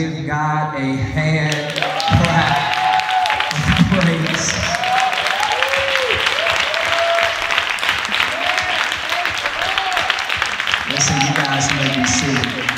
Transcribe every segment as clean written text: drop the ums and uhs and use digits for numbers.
Give God a hand clap of praise. Listen, you guys may be seated.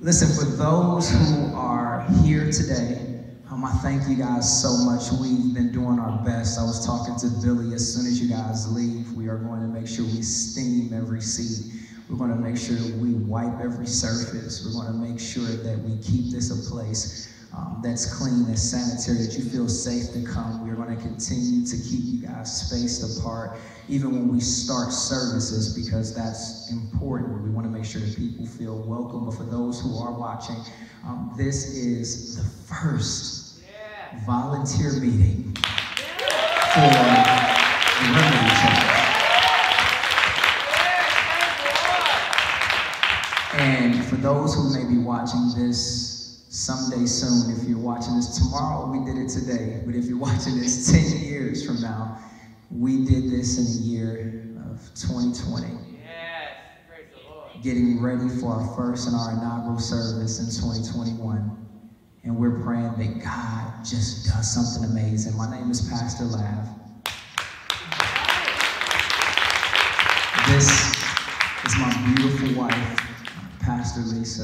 Listen, for those who are here today, I thank you guys so much. We've been doing our best. I was talking to Billy. As soon as you guys leave, we are going to make sure we steam every seat. We're going to make sure that we wipe every surface. We're going to make sure that we keep this a place that's clean, that's sanitary, that you feel safe to come. We're going to continue to keep you guys spaced apart, even when we start services, because that's important. We want to make sure that people feel welcome. But for those who are watching, this is the first volunteer meeting for the Remedy Church. And for those who may be watching this someday soon, if you're watching this tomorrow, we did it today. But if you're watching this 10 years from now, we did this in the year of 2020. Yes, praise the Lord. Getting ready for our first and our inaugural service in 2021. And we're praying that God just does something amazing. My name is Pastor Lav. This is my beautiful wife, Pastor Lisa.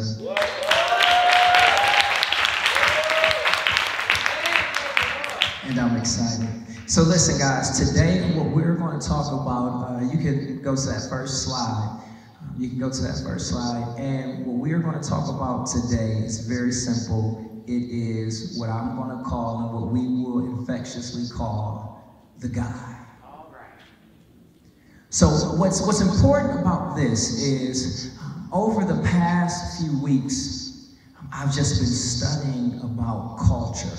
And I'm excited. So listen, guys, today what we're going to talk about, you can go to that first slide. You can go to that first slide. And what we're going to talk about today is very simple. It is what I'm going to call and what we will infectiously call the guy. All right. So what's important about this is over the past few weeks, I've just been studying about culture.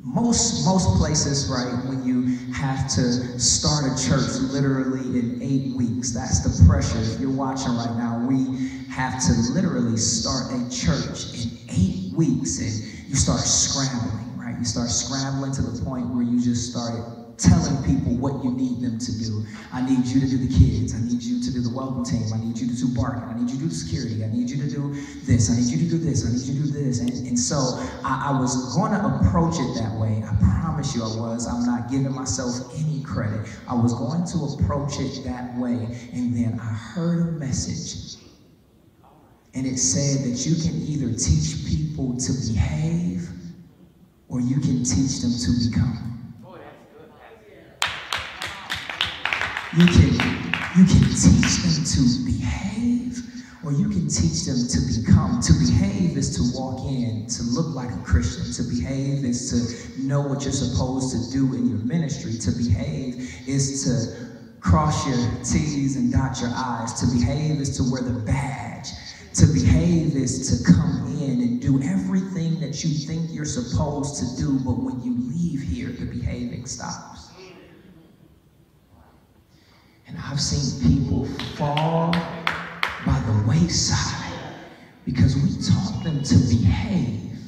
Most places, right, when you have to start a church literally in 8 weeks, that's the pressure. If you're watching right now, we have to literally start a church in 8 weeks, and you start scrambling, right? You start scrambling to the point where you just started telling people what you need them to do. I need you to do the kids. I need you to do the welcome team. I need you to do parking. I need you to do security. I need you to do this. I need you to do this. I need you to do this. And so I was going to approach it that way. I promise you I was. I'm not giving myself any credit. I was going to approach it that way. And then I heard a message. And it said that you can either teach people to behave or you can teach them to become. You can teach them to behave, or you can teach them to become. To behave is to walk in, to look like a Christian. To behave is to know what you're supposed to do in your ministry. To behave is to cross your T's and dot your I's. To behave is to wear the badge. To behave is to come in and do everything that you think you're supposed to do, but when you leave here, the behaving stops. And I've seen people fall by the wayside because we taught them to behave,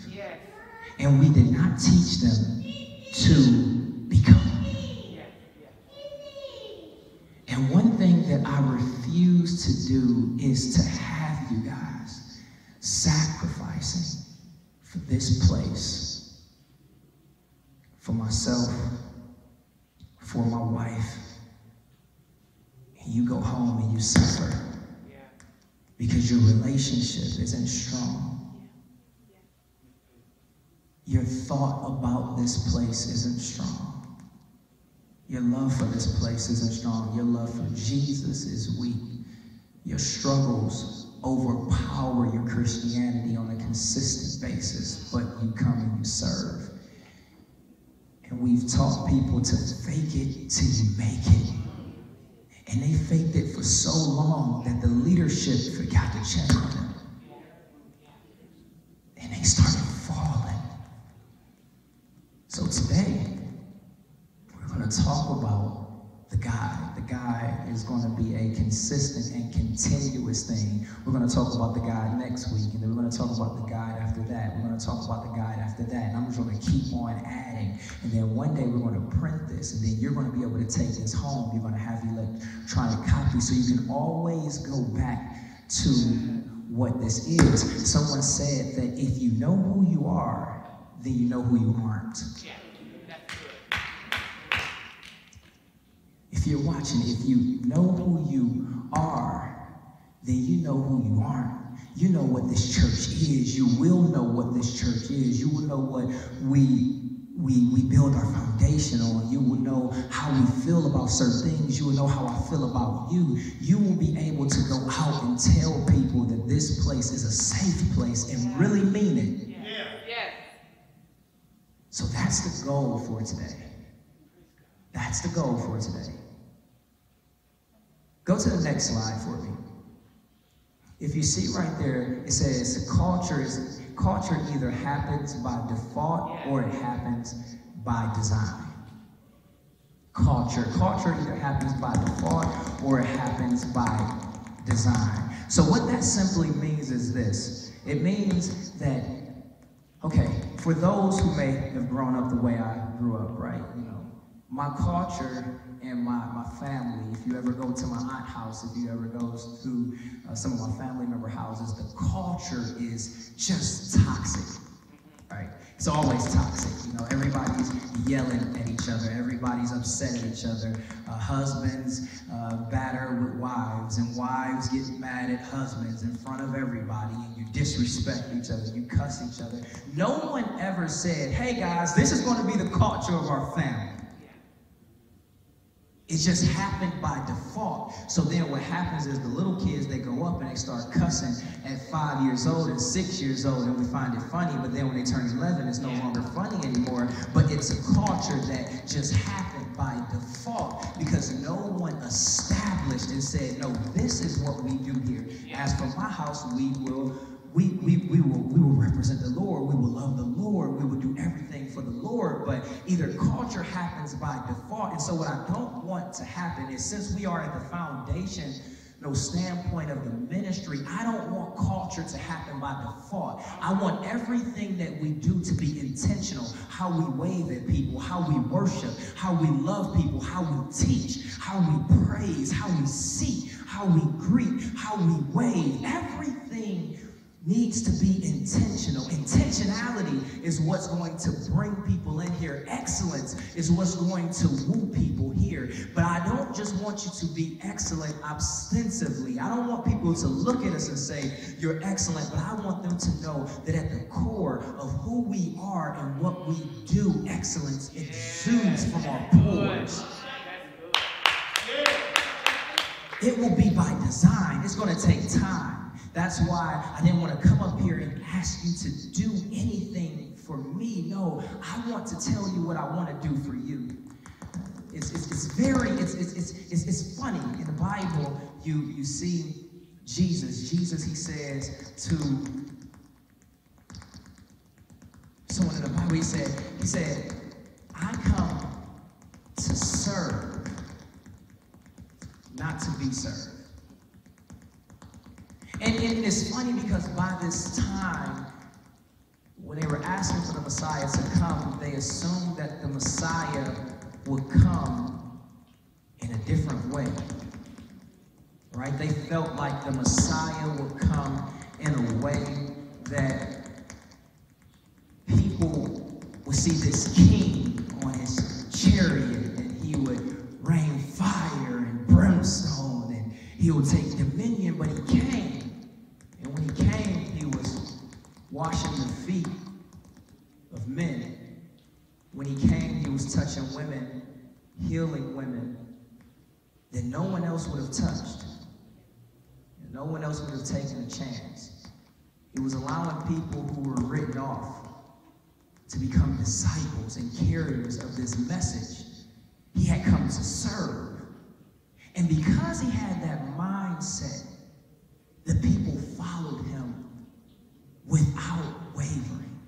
and we did not teach them to become. And one thing that I refuse to do is to have you guys sacrificing for this place, for myself, for my wife. And you go home and you suffer because your relationship isn't strong. Your thought about this place isn't strong. Your love for this place isn't strong. Your love for Jesus is weak. Your struggles overpower your Christianity on a consistent basis, but you come and you serve. And we've taught people to fake it till you make it. And they faked it for so long that the leadership forgot to check on them. And they started falling. So today, we're going to talk about the guide. The guide is going to be a consistent and continuous thing. We're going to talk about the guide next week, and then we're going to talk about the guide after that. We're going to talk about the guide after that, and I'm just going to keep on adding. And then one day we're going to print this, and then you're going to be able to take this home. You're going to have your electronic copy, so you can always go back to what this is. Someone said that if you know who you are, then you know who you aren't. Yeah, that's good. If you're watching, if you know who you are, then you know who you aren't. You know what this church is. You will know what this church is. You will know what we build our foundation on. You will know how we feel about certain things. You will know how I feel about you. You will be able to go out and tell people that this place is a safe place and really mean it. Yeah. Yes. So that's the goal for today. That's the goal for today. Go to the next slide for me. If you see right there, it says culture either happens by default or it happens by design. Culture either happens by default or it happens by design. So what that simply means is this. It means that, okay, for those who may have grown up the way I grew up, right? You know, my culture and my family, if you ever go to my aunt's house, if you ever go to some of my family member houses, the culture is just toxic, right? It's always toxic. You know, everybody's yelling at each other. Everybody's upset at each other. Husbands batter with wives, and wives get mad at husbands in front of everybody, and you disrespect each other. You cuss each other. No one ever said, hey guys, this is going to be the culture of our family. It just happened by default. So then what happens is the little kids, they go up and they start cussing at 5 years old and 6 years old, and we find it funny, but then when they turn 11, it's no longer funny anymore. But it's a culture that just happened by default because no one established and said, no, this is what we do here. As for my house, we will represent the Lord. We will love the Lord. We will do everything for the Lord. But either culture happens by default. And so what I don't want to happen is, since we are at the foundation, no standpoint of the ministry, I don't want culture to happen by default. I want everything that we do to be intentional. How we wave at people, how we worship, how we love people, how we teach, how we praise, how we seek, how we greet, how we wave. Everything needs to be intentional. Intentionality is what's going to bring people in here. Excellence is what's going to woo people here. But I don't just want you to be excellent ostensively. I don't want people to look at us and say, you're excellent, but I want them to know that at the core of who we are and what we do, excellence exudes from our pores. It will be by design. It's going to take time. That's why I didn't want to come up here and ask you to do anything for me. No, I want to tell you what I want to do for you. It's funny. In the Bible, you see Jesus. Jesus, he says to someone in the Bible, he said, I come to serve, not to be served. And it's funny because by this time, when they were asking for the Messiah to come, they assumed that the Messiah would come in a different way. Right? They felt like the Messiah would come in a way that people would see this king on his chariot, and he would rain fire and brimstone, and he would take dominion. But he came. And when he came, he was washing the feet of men. When he came, he was touching women, healing women that no one else would have touched. And no one else would have taken a chance. He was allowing people who were written off to become disciples and carriers of this message. He had come to serve. And because he had that mindset, the people followed him without wavering.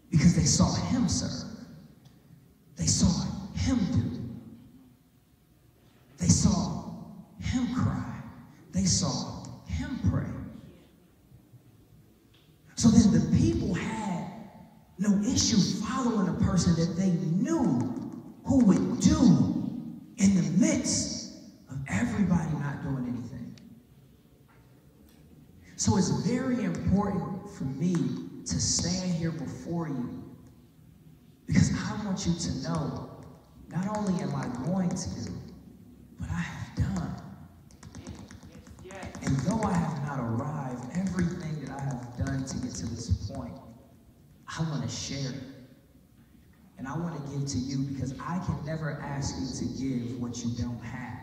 Because they saw him serve. They saw him do. They saw him cry. They saw him pray. So then the people had no issue following a person that they knew who would do in the midst of everybody not doing anything. So it's very important for me to stand here before you because I want you to know not only am I going to do, but I have done. And though I have not arrived, everything that I have done to get to this point, I want to share it. And I want to give to you because I can never ask you to give what you don't have.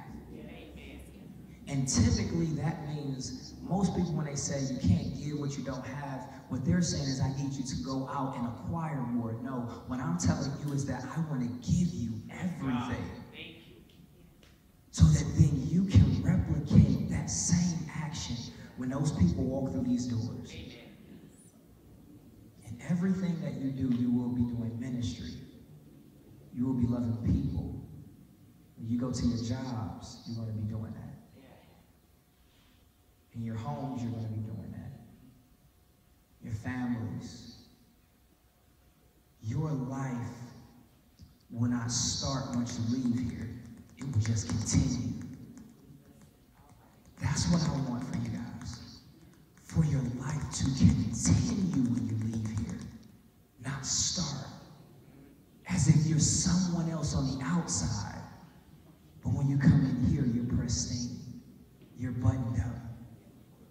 And typically that means most people, when they say you can't give what you don't have, what they're saying is I need you to go out and acquire more. No, what I'm telling you is that I want to give you everything so that then you can replicate that same action when those people walk through these doors. And everything that you do, you will be doing ministry. You will be loving people. When you go to your jobs, you're going to be doing that. In your homes, you're going to be doing that. Your families. Your life will not start once you leave here. It will just continue. That's what I want for you guys. For your life to continue when you leave here. Not start. As if you're someone else on the outside. But when you come in here, you're pristine. You're buttoned up.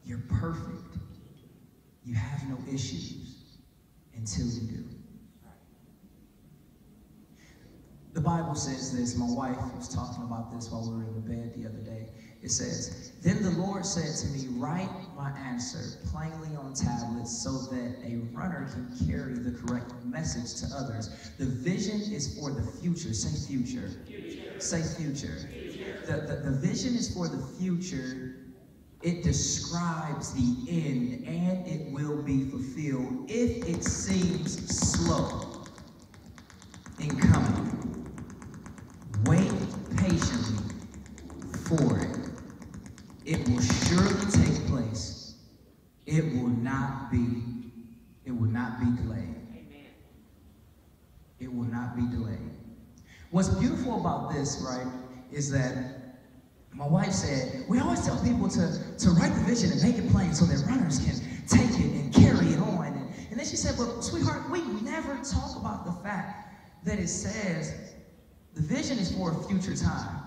You're perfect. You have no issues until you do. The Bible says this. My wife was talking about this while we were in the bed the other day. It says, "Then the Lord said to me, write my answer plainly on tablets so that a runner can carry the correct message to others. The vision is for the future." Say future. Future. Say future. Future. The vision is for the future. It describes the end, and it will be fulfilled if it seems slow in coming. Wait patiently for it. It will surely take place. It will not be delayed. Amen. It will not be delayed. What's beautiful about this, right, is that my wife said, we always tell people to write the vision and make it plain so that runners can take it and carry it on. And then she said, but sweetheart, we never talk about the fact that it says the vision is for a future time.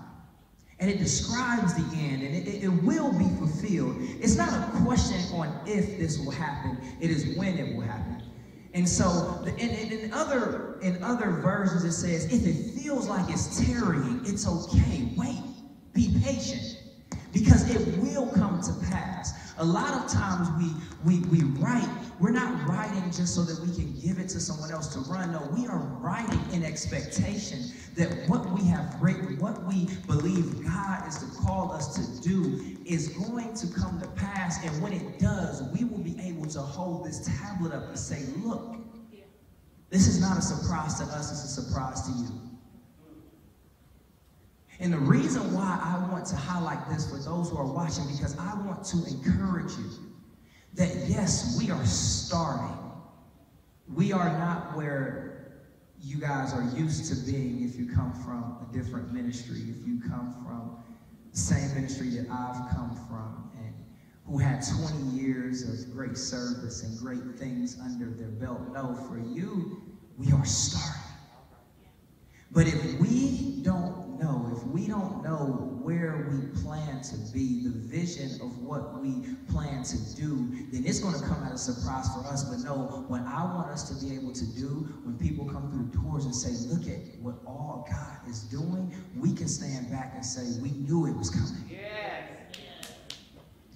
And it describes the end, and it will be fulfilled. It's not a question on if this will happen. It is when it will happen. And so in other versions it says, if it feels like it's tarrying, it's okay. Wait. Be patient, because it will come to pass. A lot of times we write, we're not writing just so that we can give it to someone else to run. No, we are writing in expectation that what we have written, what we believe God is to call us to do is going to come to pass. And when it does, we will be able to hold this tablet up and say, look, this is not a surprise to us, it's a surprise to you. And the reason why I want to highlight this for those who are watching, because I want to encourage you that yes, we are starting. We are not where you guys are used to being if you come from a different ministry, if you come from the same ministry that I've come from, and who had 20 years of great service and great things under their belt. No, for you, we are starting. But if we don't know where we plan to be, the vision of what we plan to do, then it's going to come as a surprise for us. But no, what I want us to be able to do when people come through the doors and say, look at what all God is doing, we can stand back and say, we knew it was coming. Yes.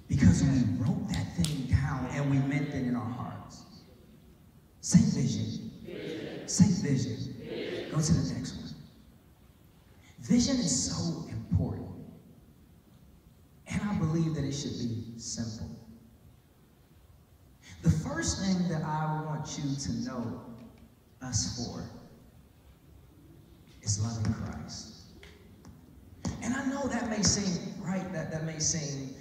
Because we wrote that thing down and we meant it in our hearts. Say vision. Vision. Say vision. Vision. Go to the next one. Vision is so important. And I believe that it should be simple. The first thing that I want you to know us for is loving Christ. And I know that may seem, right, that may seem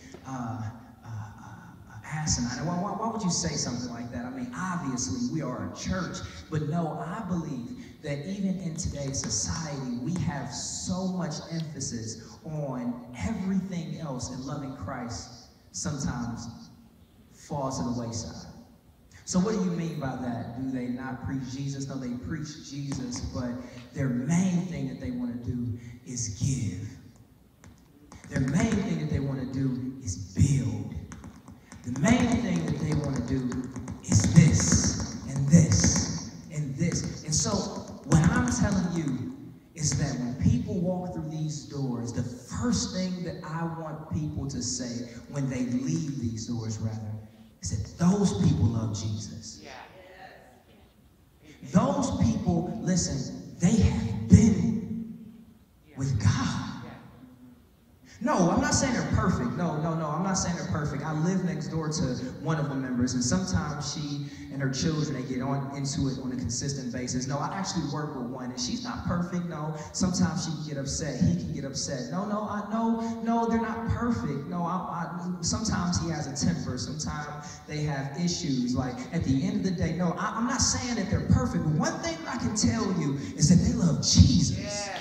asinine. Why would you say something like that? I mean, obviously, we are a church, but no, I believe that even in today's society, we have so much emphasis on everything else, and loving Christ sometimes fall to the wayside. So what do you mean by that? Do they not preach Jesus? No, they preach Jesus, but their main thing that they want to do is give. Their main thing that they want to do is build. The main thing that they want to do is this and this and this. And so what I'm telling you is that when people walk through these doors, the first thing that I want people to say when they leave these doors, rather, is that those people love Jesus. Yeah. Those people, listen, they have been with God. No, I'm not saying they're perfect. No, I'm not saying they're perfect. I live next door to one of the members, and sometimes she and her children, they get into it on a consistent basis. No, I actually work with one, and she's not perfect. No, sometimes she can get upset. He can get upset. No, they're not perfect. No, sometimes he has a temper. Sometimes they have issues. Like, at the end of the day, no, I'm not saying that they're perfect, but one thing I can tell you is that they love Jesus. Yeah.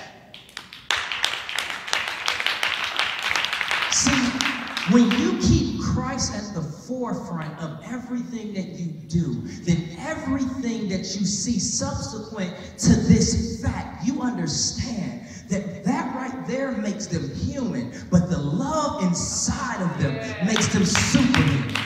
See, when you keep Christ at the forefront of everything that you do, then everything that you see subsequent to this fact, you understand that that right there makes them human, but the love inside of them makes them superhuman.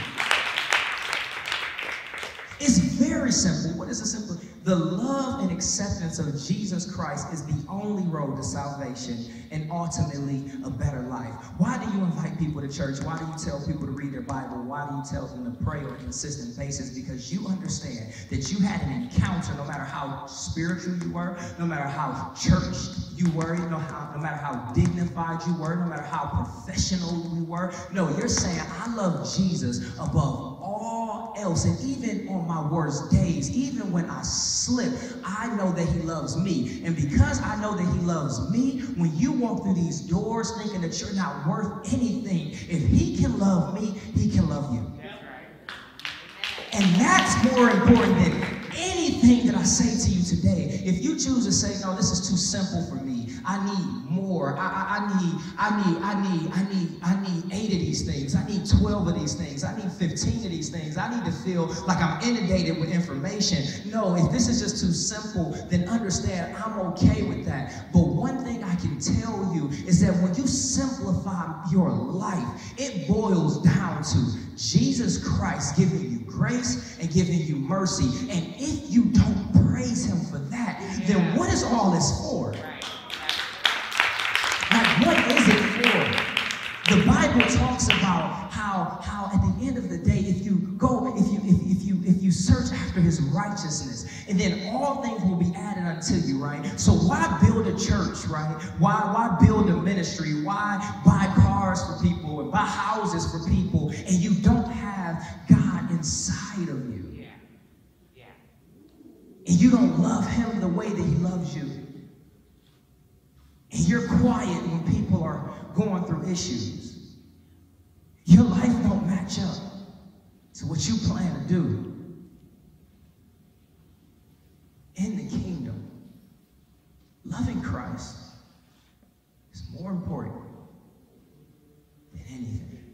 It's very simple. What is it simple? The love and acceptance of Jesus Christ is the only road to salvation and ultimately a better life. Why do you invite people to church? Why do you tell people to read their Bible? Why do you tell them to pray on a consistent basis? Because you understand that you had an encounter, no matter how spiritual you were, no matter how churched you were, no matter how dignified you were, no matter how professional you were. No, you're saying, I love Jesus above all else. And even on my worst days, even when I slip, I know that he loves me. And because I know that he loves me, when you walk through these doors thinking that you're not worth anything, if he can love me, he can love you. That's right. And that's more important than anything that I say to you today. If you choose to say, no, this is too simple for me, I need more. I need 8 of these things. I need 12 of these things. I need 15 of these things. I need to feel like I'm inundated with information. No, if this is just too simple, then understand I'm okay with that. But one thing I can tell you is that when you simplify your life, it boils down to Jesus Christ giving you grace and giving you mercy. And if you don't praise him for that, then what is all this for? Like, what is it for? The Bible talks about how at the end of the day, if you search after his righteousness, and then all things will be added unto you, right? So why build a church, right? Why build a ministry? Why buy cars for people and buy houses for people, and you don't have God inside of you? Yeah. And you don't love him the way that he loves you. And you're quiet when people are going through issues. Your life don't match up to what you plan to do. In the kingdom, loving Christ is more important than anything.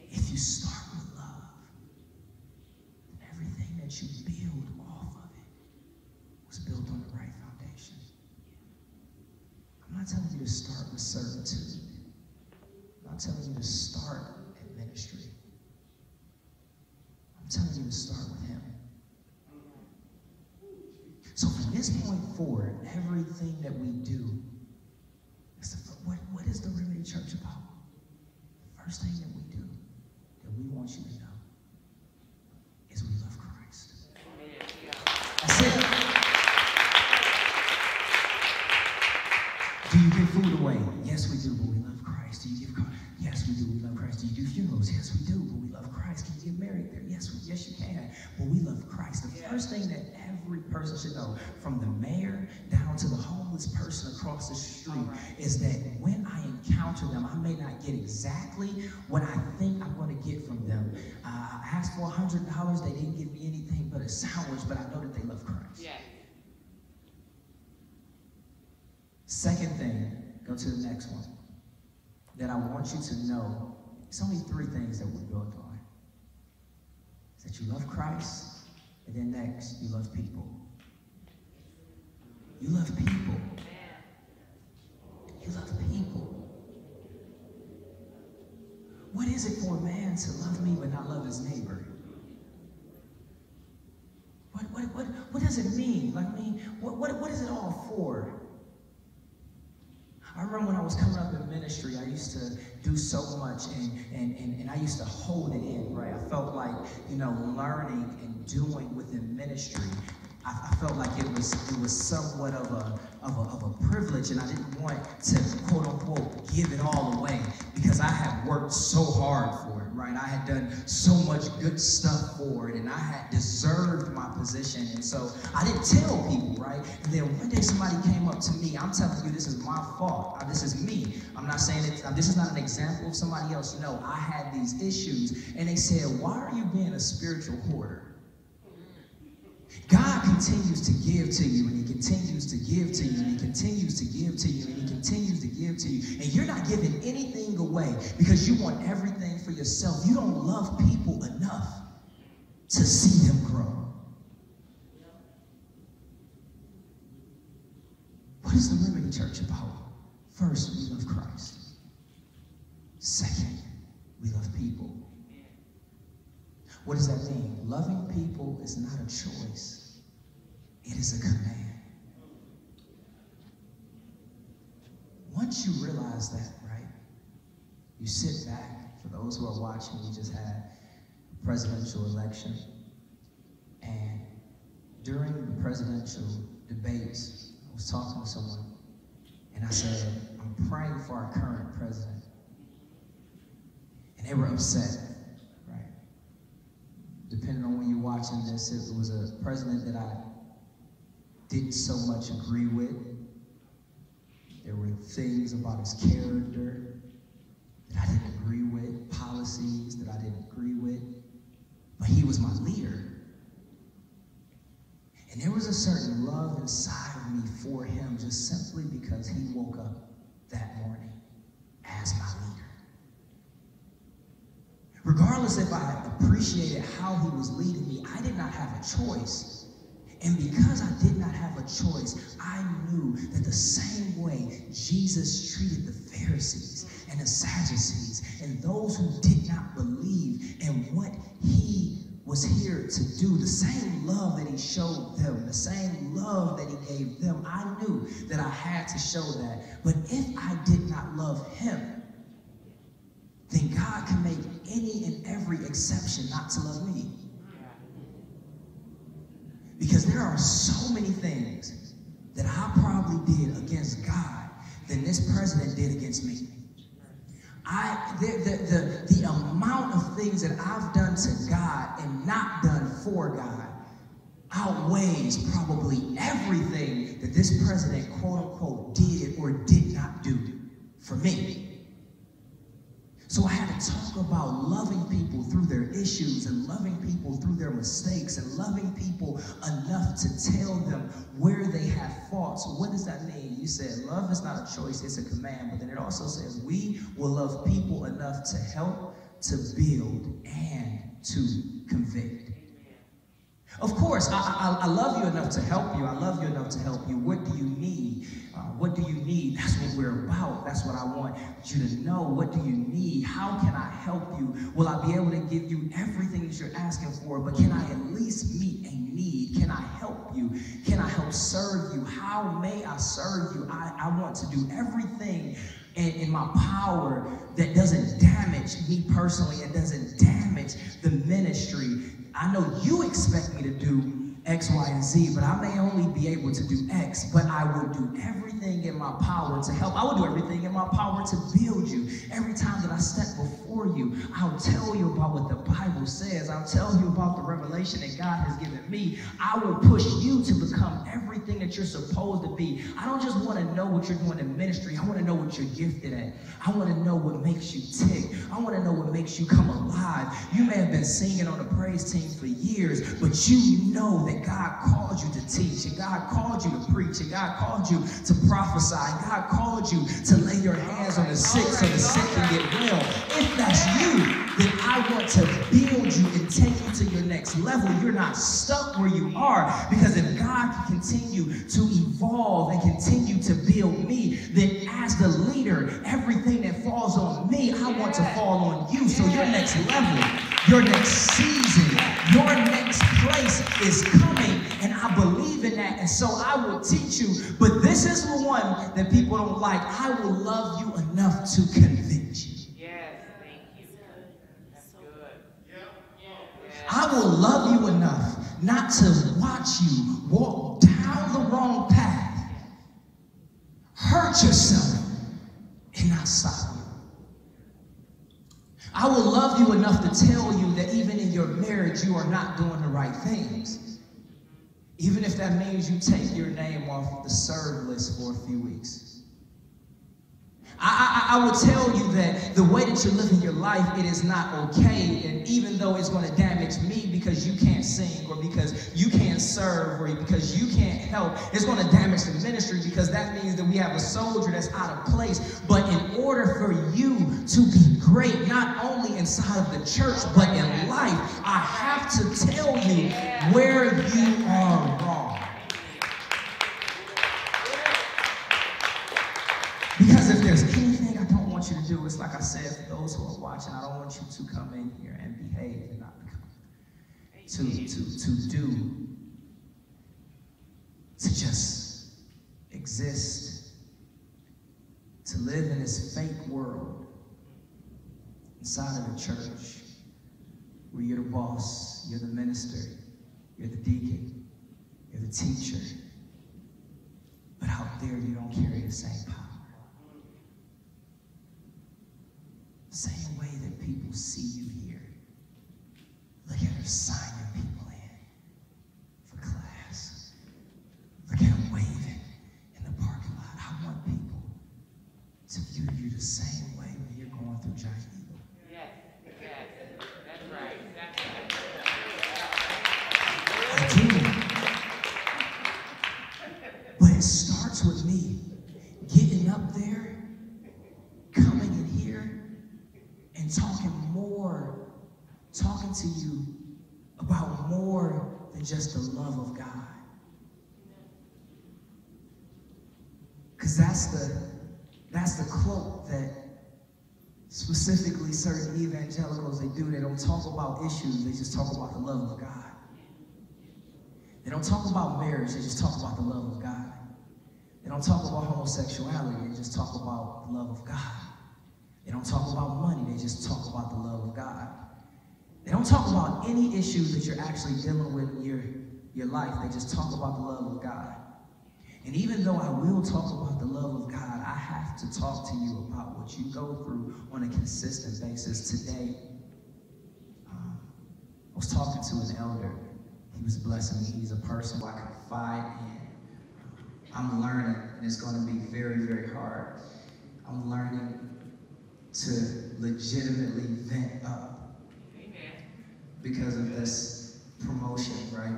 If you start with love, then everything that you build off of it was built on the right foundation. I'm not telling you to start with servitude. I'm not telling you to start at ministry. I'm telling you to start with him. So from this point forward, everything that we do, what is the Remedy Church about? The first thing that we do, that we want you to know, is we love Christ. That's it. Do you give food away? Yes, we do, but we love Christ. Do you give car? Yes, we do. We love Christ. Do you do funerals? Yes, we do, but we love Christ. Can you get married there? Yes, you can. But we love Christ. The first thing that every person should know, from the mayor down to the homeless person across the street, is that when I encounter them, I may not get exactly what I think I'm going to get from them. I asked for $100. They didn't give me anything but a sandwich, but I know that they love Christ. Yeah. Second thing, go to the next one, that I want you to know. It's only 3 things that we're built on. that you love Christ, and then next, you love people. You love people. You love people. What is it for a man to love me but not love his neighbor? What does it mean? Like, what is it all for? I remember when I was coming up in ministry, I used to do so much, and I used to hold it in, right? I felt like, learning and doing within ministry, I felt like it was somewhat of a privilege, and I didn't want to, quote unquote, give it all away, because I had worked so hard for it, right? I had done so much good stuff for it, and I had deserved my position, and so I didn't tell people, right? And then one day somebody came up to me. I'm telling you, this is my fault. This is me. I'm not saying it. This is not an example of somebody else. No, I had these issues, and they said, "Why are you being a spiritual hoarder?" God continues to give to you, and he continues to give to you, and he continues to give to you, and he continues to give to you. And you're not giving anything away because you want everything for yourself. You don't love people enough to see them grow. What is the Remedy Church about? First, we love Christ. Second, we love people. What does that mean? Loving people is not a choice. It is a command. Once you realize that, right, you sit back. For those who are watching, we just had a presidential election. And during the presidential debates, I was talking to someone, and I said, I'm praying for our current president. And they were upset. Depending on when you're watching this, it was a president that I didn't so much agree with. There were things about his character that I didn't agree with, policies that I didn't agree with, but he was my leader. And there was a certain love inside of me for him just simply because he woke up that morning as my leader. Regardless if I appreciated how he was leading me, I did not have a choice. And because I did not have a choice, I knew that the same way Jesus treated the Pharisees and the Sadducees and those who did not believe in what he was here to do, the same love that he showed them, the same love that he gave them, I knew that I had to show that. But if I did not love him, then God can make any and every exception not to love me. Because there are so many things that I probably did against God than this president did against me. The amount of things that I've done to God and not done for God outweighs probably everything that this president, quote unquote, did or did not do for me. So I had to talk about loving people through their issues and loving people through their mistakes and loving people enough to tell them where they have faults. What does that mean? You said love is not a choice, it's a command. But then it also says we will love people enough to help, to build, and to convict. Of course, I love you enough to help you. I love you enough to help you. What do you need? What do you need? That's what we're about. That's what I want you to know. What do you need? How can I help you? Will I be able to give you everything that you're asking for? But can I at least meet a need? Can I help you? Can I help serve you? How may I serve you? I want to do everything in my power that doesn't damage me personally and doesn't damage the ministry. I know you expect me to do X, Y, and Z, but I may only be able to do X, but I will do everything in my power to help. I will do everything in my power to build you. Every time that I step before you, I'll tell you about what the Bible says. I'll tell you about the revelation that God has given me. I will push you to become everything that you're supposed to be. I don't just want to know what you're doing in ministry. I want to know what you're gifted at. I want to know what makes you tick. I want to know what makes you come alive. You may have been singing on the praise team for years, but you know that that God called you to teach, and God called you to preach, and God called you to prophesy, and God called you to lay your hands on the sick so the sick can get well. If that's you, then I want to build you and take you to your next level. You're not stuck where you are, because if God can continue to evolve and continue to build me, then as the leader, everything that falls on me, I want to fall on you. So your next level, your next season, your next place is coming, and I believe in that, and so I will teach you. But this is the one that people don't like. I will love you enough to convict you. Yes, thank you. That's good. I will love you enough not to watch you walk down the wrong path, hurt yourself, and not stop you. I will love you enough to tell you that even in your marriage, you are not doing the right things. Even if that means you take your name off the serve list for a few weeks. I will tell you that the way that you're living your life, it is not okay. And even though it's going to damage me because you can't sing, or because you can't serve, or because you can't help, it's going to damage the ministry, because that means that we have a soldier that's out of place. But in order for you to be great, not only inside of the church, but in life, I have to tell you where you are wrong. Because if there's anything I don't want you to do, it's like I said, for those who are watching, I don't want you to come in here and behave and not become. To just exist, to live in this fake world inside of the church where you're the boss, you're the minister, you're the deacon, you're the teacher, but out there you don't carry the same power. Same way that people see you here. Look at her signing people in for class. Look at them waving in the parking lot. I want people to view you the same way when you're going through Giant Eagle. Yes, that's right. I do. But it starts with me getting up there, coming in here, and talking to you about more than just the love of God. Because that's the cloak that specifically certain evangelicals, they do. They don't talk about issues, they just talk about the love of God. They don't talk about marriage, they just talk about the love of God. They don't talk about homosexuality, they just talk about the love of God. They don't talk about money, they just talk about the love of God. They don't talk about any issues that you're actually dealing with in your life, they just talk about the love of God. And even though I will talk about the love of God, I have to talk to you about what you go through on a consistent basis. Today, I was talking to an elder. He was blessing me. He's a person who I confide in. I'm learning, and it's going to be very, very hard. I'm learning to legitimately vent up because of this promotion, right?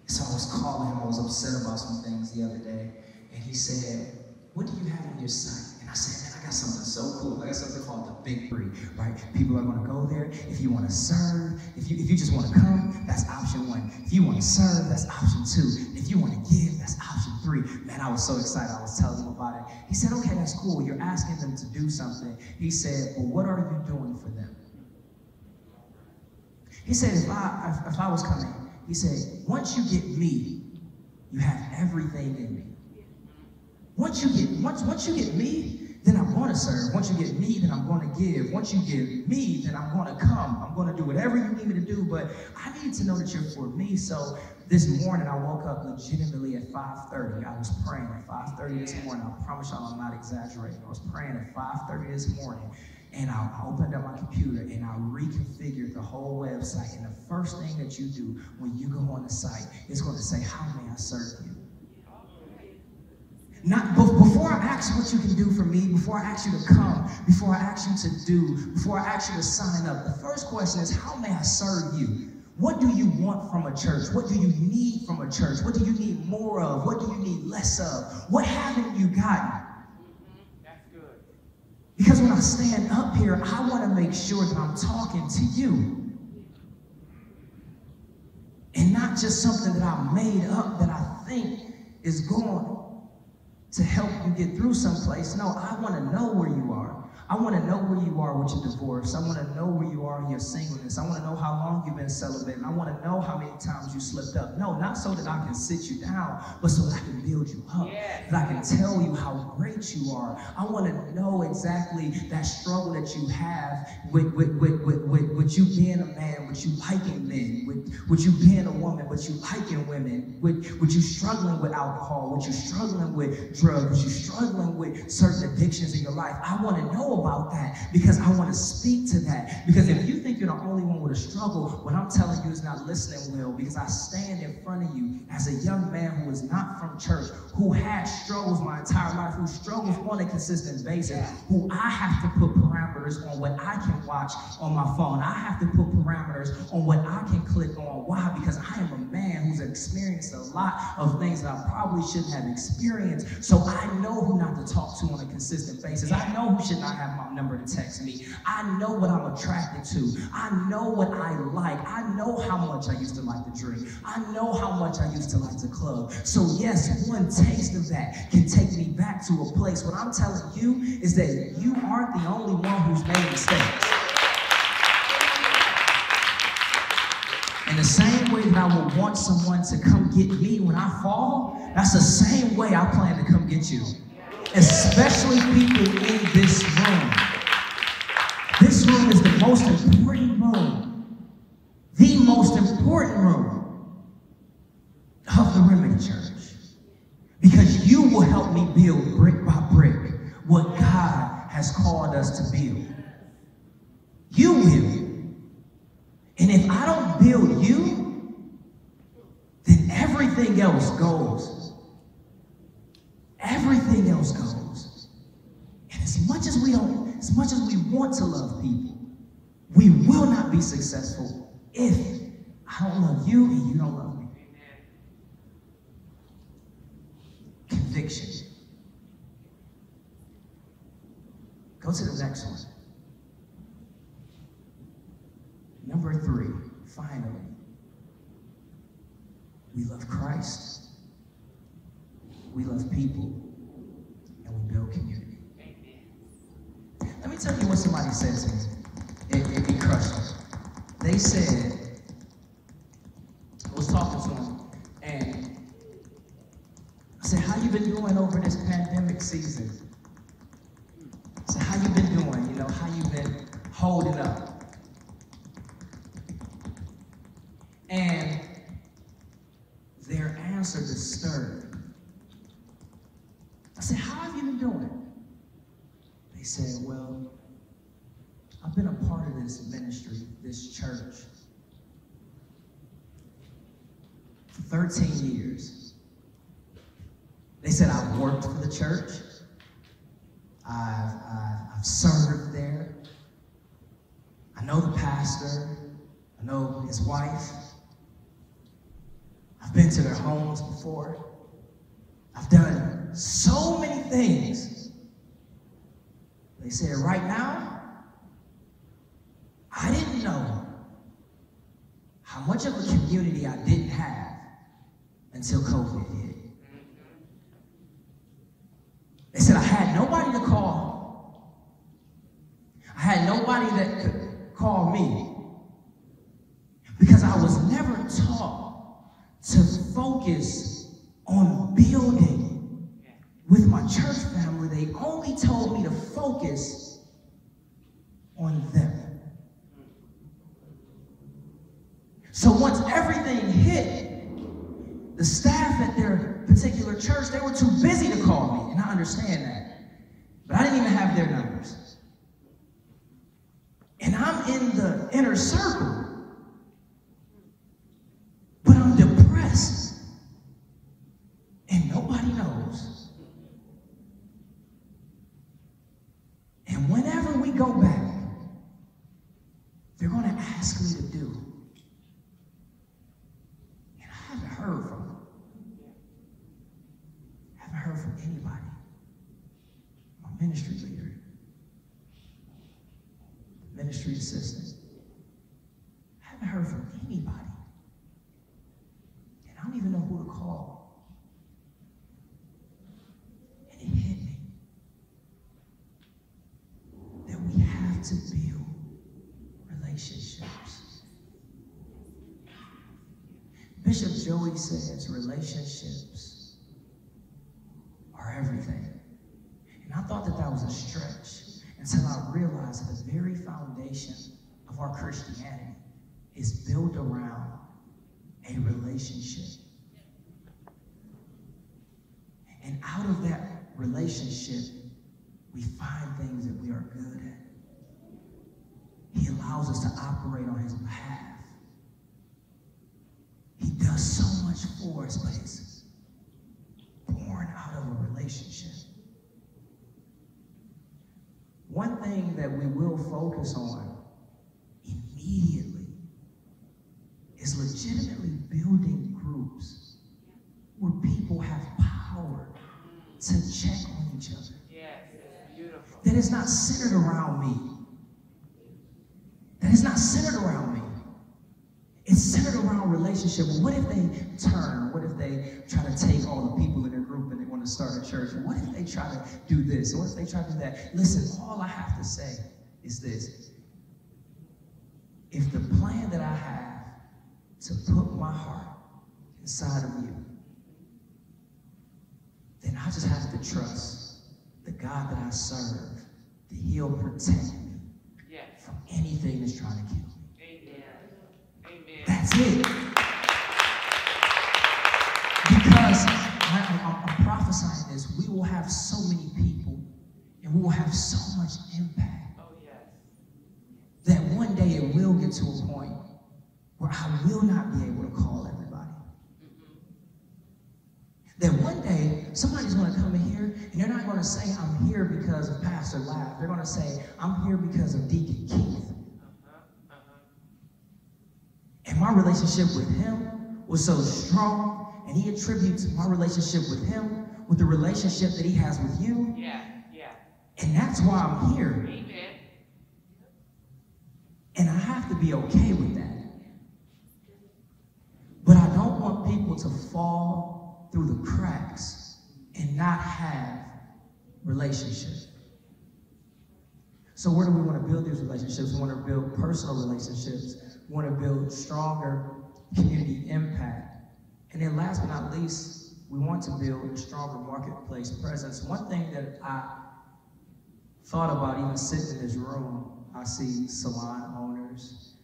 So I was calling him, I was upset about some things the other day, and he said, what do you have on your site? And I said, man, I got something so cool. I got something called the Big Three, right? People are gonna go there. If you wanna serve, if you just wanna come, that's option 1. If you wanna serve, that's option 2. If you wanna give, that's option 3. Man, I was so excited, I was telling him about it. He said, okay, that's cool. You're asking them to do something. He said, well, what are you doing for them? He said, if I was coming, he said, once you get me, you have everything in me. Once you get me, then I'm going to serve. Once you get me, then I'm going to give. Once you give me, then I'm going to come. I'm going to do whatever you need me to do, but I need to know that you're for me. So this morning, I woke up legitimately at 5:30. I was praying at 5:30 this morning. I promise y'all I'm not exaggerating. I was praying at 5:30 this morning. And I opened up my computer and I reconfigured the whole website. And the first thing that you do when you go on the site is going to say, how may I serve you? Not before I ask what you can do for me, before I ask you to come, before I ask you to do, before I ask you to sign up, the first question is, how may I serve you? What do you want from a church? What do you need from a church? What do you need more of? What do you need less of? What haven't you gotten? That's good. Because when I stand up here, I want to make sure that I'm talking to you. And not just something that I made up that I think is going to help you get through someplace. No, I want to know where you are. I want to know where you are with your divorce. I want to know where you are in your singleness. I want to know how long you've been celibate. I want to know how many times you slipped up. No, not so that I can sit you down, but so that I can build you up. Yes. That I can tell you how great you are. I want to know exactly that struggle that you have with you being a man, with you liking men, with you being a woman, with you liking women, with you struggling with alcohol, with you struggling with drugs, with you struggling with certain addictions in your life. I want to know about that because I want to speak to that. Because if you think you're the only one with a struggle, what I'm telling you is not listening well, because I stand in front of you as a young man who is not from church, who had struggles my entire life, who struggles on a consistent basis, who I have to put parameters on what I can watch on my phone. I have to put parameters on what I can click on. Why? Because I am a man who's experienced a lot of things that I probably shouldn't have experienced. So I know who not to talk to on a consistent basis. I know who should not have my number to text me. I know what I'm attracted to. I know what I like. I know how much I used to like to drink. I know how much I used to like to club. So yes, one taste of that can take me back to a place. What I'm telling you is that you aren't the only one who's made mistakes. In the same way that I would want someone to come get me when I fall, that's the same way I plan to come get you. Especially people in this room. This room is the most important room. The most important room of the Remedy Church. Because you will help me build brick by brick what God has called us to build. You will. And if I don't build you, then everything else goes. Everything else goes. And as much as we want to love people, we will not be successful if I don't love you and you don't love me. Conviction. Go to the next one. Number 3, finally, we love Christ, we love people, and we build community. Let me tell you what somebody said to me. It crushed me. They said, I was talking to them, and I said, how you been doing over this pandemic season? I said, how you been doing? You know, how you been holding up? And their answer disturbed me. I said, how have you been doing? They said, well, I've been a part of this ministry, this church, for 13 years. They said, I've worked for the church. I've served there. I know the pastor. I know his wife. I've been to their homes before. I've done so many things. They said, right now, I didn't know how much of a community I didn't have until COVID hit. They said, I had nobody to call. I had nobody that could call me. Because I was never taught to focus on building with my church family. They only told me to focus on them. So once everything hit, the staff at their particular church, they were too busy to call me, and I understand that. But I didn't even have their numbers. And I'm in the inner circle. But I'm depressed, and nobody knows. And whenever we go back, they're going to ask me to do heard from them. I haven't heard from anybody. My ministry leader, ministry assistant. I haven't heard from anybody. And I don't even know who to call. And it hit me that we have to build relationships. Bishop Joey says relationships are everything. And I thought that that was a stretch until I realized that the very foundation of our Christianity is built around a relationship. And out of that relationship, we find things that we are good at. He allows us to operate on his behalf. He does so much for us, but it's born out of a relationship. One thing that we will focus on immediately is legitimately building groups where people have power to check on each other. Yes, it's beautiful. That is not centered around me. That is not centered around me. It's centered around relationship. What if they turn? What if they try to take all the people in their group and they want to start a church? What if they try to do this? What if they try to do that? Listen, all I have to say is this. If the plan that I have to put my heart inside of you, then I just have to trust the God that I serve, that he'll protect me from anything that's trying to kill me. That's it. Because I'm prophesying this, we will have so many people and we will have so much impact that one day it will get to a point where I will not be able to call everybody. That one day somebody's going to come in here and they're not going to say, I'm here because of Pastor Laugh. They're going to say, I'm here because of Deacon Keith. And my relationship with him was so strong, and he attributes my relationship with him with the relationship that he has with you. Yeah. And that's why I'm here. Amen. And I have to be okay with that. But I don't want people to fall through the cracks and not have relationships. So where do we want to build these relationships? We want to build personal relationships. We want to build stronger community impact. And then last but not least, we want to build a stronger marketplace presence. One thing that I thought about even sitting in this room, I see salon owners,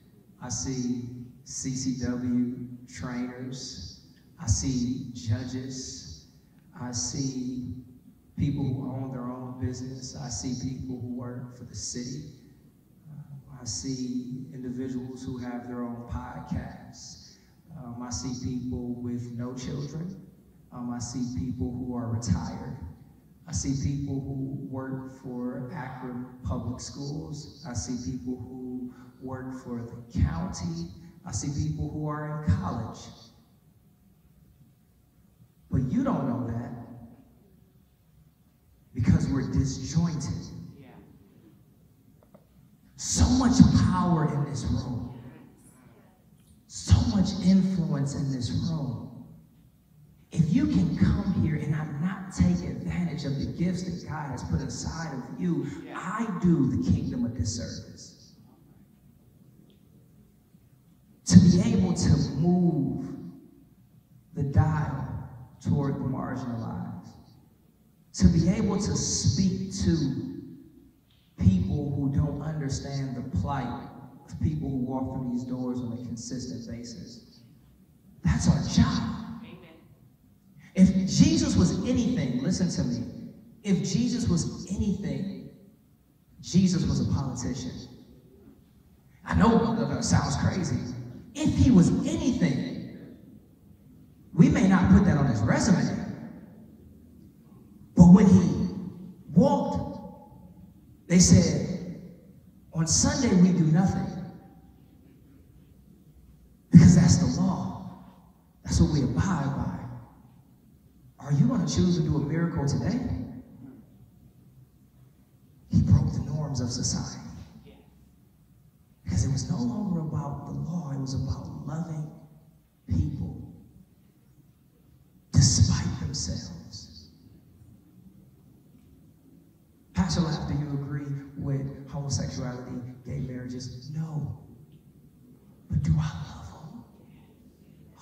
I see CCW trainers, I see judges, I see people who own their own business, I see people who work for the city. I see individuals who have their own podcasts. I see people with no children. I see people who are retired. I see people who work for Akron Public Schools. I see people who work for the county. I see people who are in college. But you don't know that because we're disjointed. So much power in this room. So much influence in this room. If you can come here and not take advantage of the gifts that God has put inside of you, I do the kingdom a disservice. To be able to move the dial toward the marginalized. To be able to speak to people who don't understand the plight of people who walk through these doors on a consistent basis. That's our job. Amen. If Jesus was anything, listen to me. If Jesus was anything, Jesus was a politician. I know that sounds crazy. If he was anything, we may not put that on his resume. But when he walked, they said, on Sunday we do nothing. Because that's the law. That's That's what we abide by. Are you going to choose to do a miracle today? He broke the norms of society. Because it was no longer about the law, it was about loving people despite themselves. Pastor Lapp, do you agree with homosexuality, gay marriages? No. But do I love them?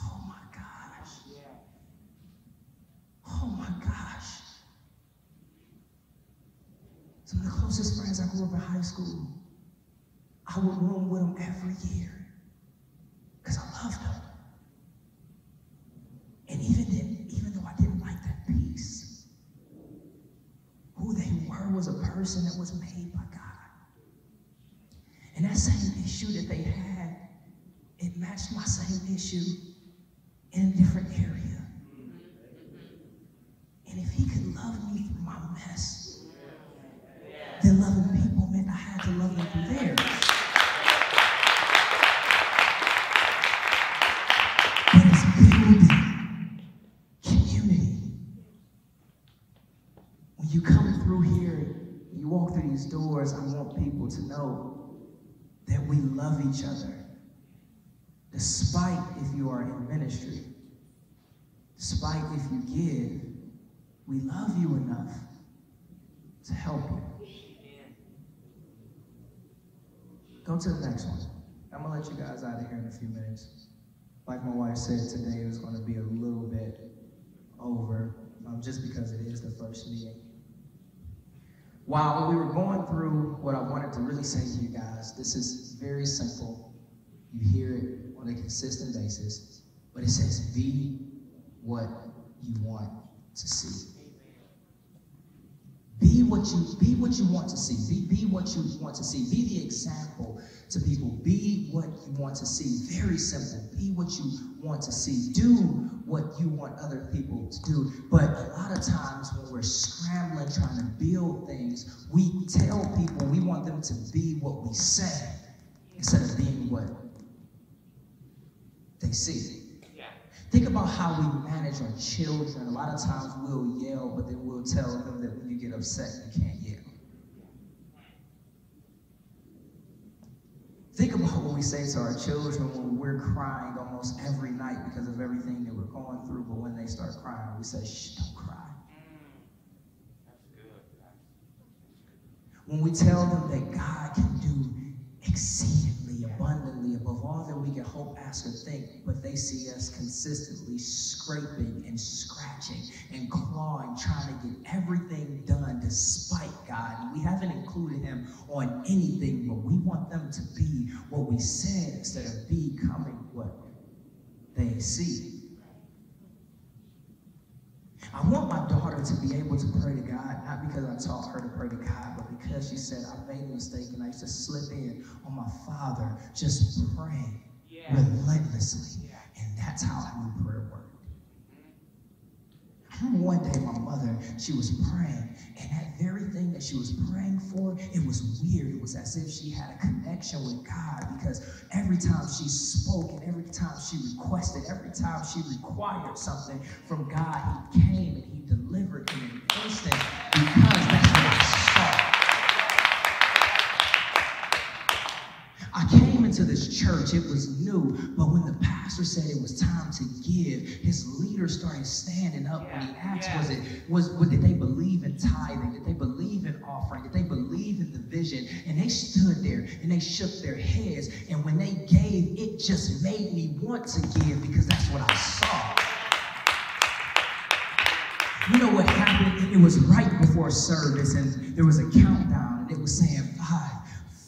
Oh my gosh. Oh my gosh. Some of the closest friends I grew up in high school, I would room with them every year because I loved them. And even though I didn't like that piece, who they were was a person that was made by God. And that same issue that they had, it matched my same issue in a different area. And if he could love me through my mess, then loving people meant I had to love them through theirs. But it's building community. When you come through here, you walk through these doors, I want people to know that we love each other. Despite if you are in ministry, despite if you give, we love you enough to help you. Go to the next one. I'm going to let you guys out of here in a few minutes. Like my wife said, today is going to be a little bit over, just because it is the first meeting. While we were going through what I wanted to really say to you guys, this is very simple. You hear it on a consistent basis, but it says, be what you want to see. Be what you want to see. Be what you want to see. Be the example to people. Be what you want to see. Very simple. Be what you want to see. Do what you want other people to do. But a lot of times when we're scrambling, trying to build things, we tell people we want them to be what we say instead of being what they see. Think about how we manage our children. A lot of times we'll yell, but then we'll tell them that when you get upset, you can't yell. Think about what we say to our children when we're crying almost every night because of everything that we're going through, but when they start crying, we say, shh, don't cry. That's good. When we tell them that God can do exceedingly abundantly above all that we can hope, ask, or think, but they see us consistently scraping and scratching and clawing, trying to get everything done despite God. And we haven't included him on anything, but we want them to be what we said instead of becoming what they see. I want my daughter to be able to pray to God, not because I taught her to pray to God, but because she said, I made a mistake and I used to slip in on my father, just praying relentlessly. And that's how I knew prayer worked. I remember one day my mother, she was praying, and that very thing that she was praying for, it was weird. It was as if she had a connection with God, because every time she spoke and every time she requested, every time she required something from God, he came and he delivered in an instant, because that's what I saw. I came into this church, it was new, but when the pastor said it was time to give, his leaders started standing up when he asked, did they believe in tithing? Did they believe in offering? Did they believe in the vision? And they stood there and they shook their heads, and when they gave, it just made me want to give, because that's what I saw. You know what happened? It was right before service, and there was a countdown, and it was saying 5,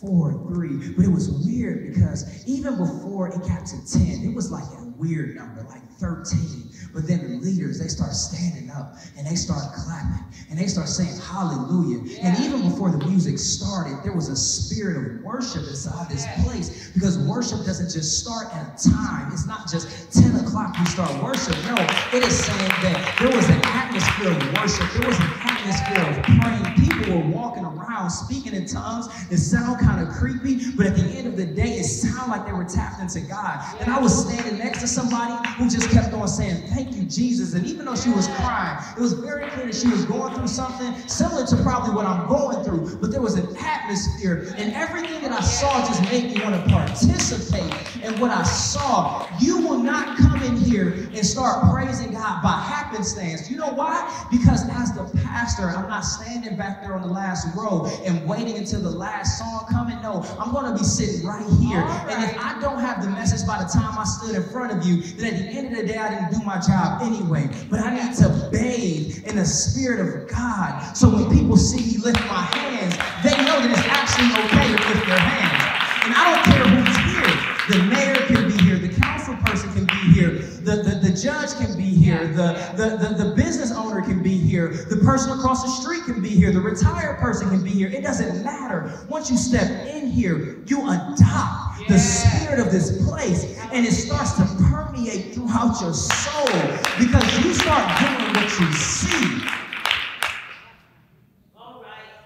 4, 3, but it was weird because even before it got to 10, it was like a weird number, like 13. But then the leaders, they start standing up and they start clapping and they start saying hallelujah. And even before the music started, there was a spirit of worship inside this place, because worship doesn't just start at a time. It's not just 10 o'clock you start worship. No, it is saying that there was an atmosphere of worship. There was an atmosphere of praying. People were walking around speaking in tongues. It sounded kind of creepy, but at the end of the day, it sound like they were tapped into God. And I was standing next to somebody who just kept on saying, thank you, Jesus. And even though she was crying, it was very clear that she was going through something similar to probably what I'm going through. But there was an atmosphere, and everything that I saw just made me want to participate in what I saw. You will not come in here and start praising God by happenstance. You know why? Because as the pastor, I'm not standing back there on the last row and waiting until the last song coming. No, I'm going to be sitting right here. And if I don't have the message by the time I stood in front of you, then at the end of the day, I didn't do my job anyway. But I need to bathe in the Spirit of God. So when people see me lift my hands, they know that it's actually okay to lift their hands. And I don't care who's here. The mayor can be here. The council person can be here. The judge can be here. The business owner can be here. The person across the street can be here. The retired person can be here. It doesn't matter. Once you step in here, you adopt the spirit of this place, and it starts to permeate throughout your soul because you start doing what you see.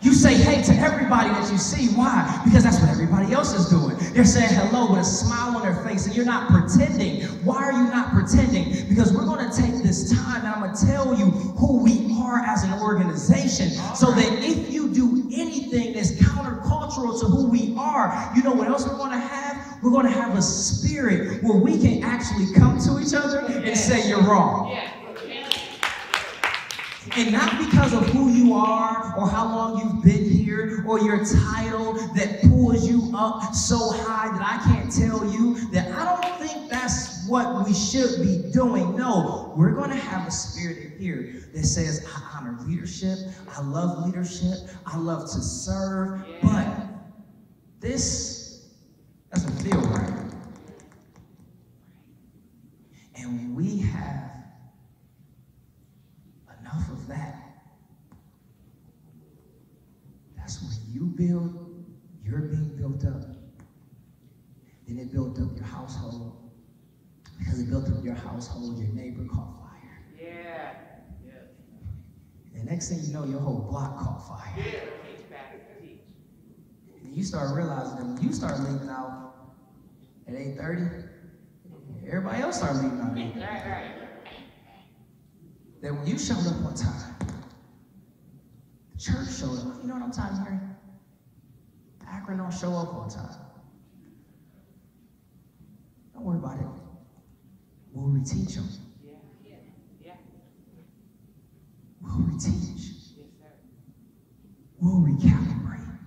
You say hey to everybody that you see. Why? Because that's what everybody else is doing. They're saying hello with a smile on their face, and you're not pretending. Why are you not pretending? Because we're going to take this time, and I'm going to tell you who we are as an organization, so that if you do anything that's countercultural to who we are, you know what else we're going to have? We're going to have a spirit where we can actually come to each other and say you're wrong. And not because of who you are or how long you've been here or your title that pulls you up so high that I can't tell you that I don't think that's what we should be doing. No, we're going to have a spirit in here that says, I honor leadership, I love leadership, I love to serve, but this doesn't feel right. And when we have enough of that, that's when you build, you're being built up. Then it built up your household. Because it built up your household, your neighbor caught fire. Yeah. And the next thing you know, your whole block caught fire. Yeah. And you start realizing that when you start leaving out at 8:30, everybody else start leaving out at 8:30. That when you showed up on time, the church showed up. You know what I'm tired of hearing? Akron don't show up on time. Don't worry about it. We'll reteach them. We'll reteach. We'll recalibrate.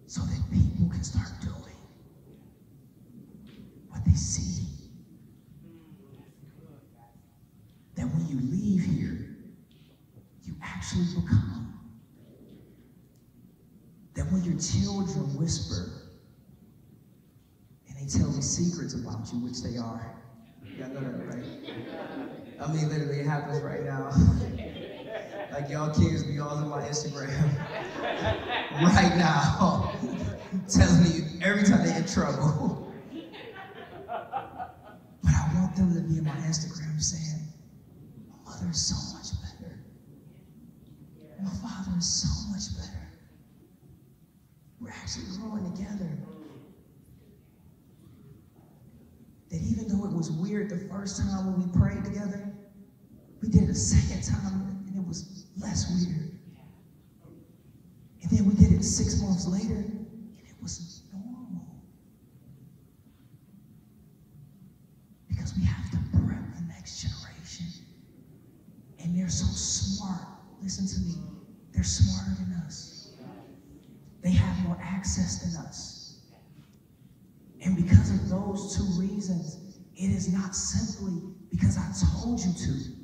So that people can start doing what they see. That when you leave here, you actually become. That when your children whisper and they tell me secrets about you, which they are. Y'all know that, right? I mean, literally, it happens right now. Like y'all kids be all in my Instagram right now, telling me every time they in trouble. But I want them to be in my Instagram saying, my mother is so much better. My father is so much better. We're actually growing together. That even though it was weird the first time when we prayed together, we did it a second time and it was less weird. And then we did it 6 months later and it was normal. Because we have to prep the next generation. And they're so smart. Listen to me. They're smarter than us. They have more access than us. And because of those two reasons, it is not simply because I told you to.